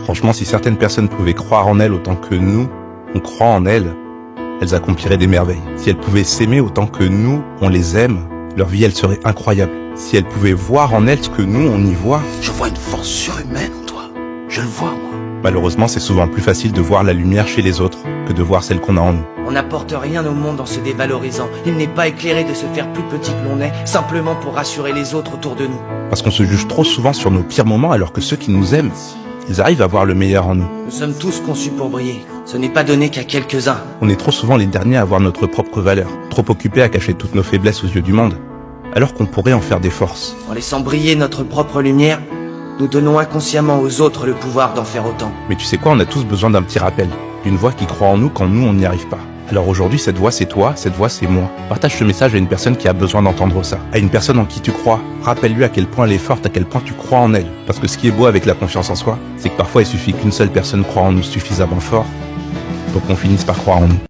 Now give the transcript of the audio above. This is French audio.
Franchement, si certaines personnes pouvaient croire en elles autant que nous, on croit en elles, elles accompliraient des merveilles. Si elles pouvaient s'aimer autant que nous, on les aime, leur vie, elle serait incroyable. Si elles pouvaient voir en elles ce que nous, on y voit. Je vois une force surhumaine en toi. Je le vois, moi. Malheureusement, c'est souvent plus facile de voir la lumière chez les autres que de voir celle qu'on a en nous. On n'apporte rien au monde en se dévalorisant. Il n'est pas éclairé de se faire plus petit que l'on est, simplement pour rassurer les autres autour de nous. Parce qu'on se juge trop souvent sur nos pires moments alors que ceux qui nous aiment, ils arrivent à voir le meilleur en nous. Nous sommes tous conçus pour briller. Ce n'est pas donné qu'à quelques-uns. On est trop souvent les derniers à voir notre propre valeur, trop occupés à cacher toutes nos faiblesses aux yeux du monde, alors qu'on pourrait en faire des forces. En laissant briller notre propre lumière, nous donnons inconsciemment aux autres le pouvoir d'en faire autant. Mais tu sais quoi, on a tous besoin d'un petit rappel, d'une voix qui croit en nous quand nous on n'y arrive pas. Alors aujourd'hui, cette voix c'est toi, cette voix c'est moi. Partage ce message à une personne qui a besoin d'entendre ça. À une personne en qui tu crois. Rappelle-lui à quel point elle est forte, à quel point tu crois en elle. Parce que ce qui est beau avec la confiance en soi, c'est que parfois il suffit qu'une seule personne croie en nous suffisamment fort pour qu'on finisse par croire en nous.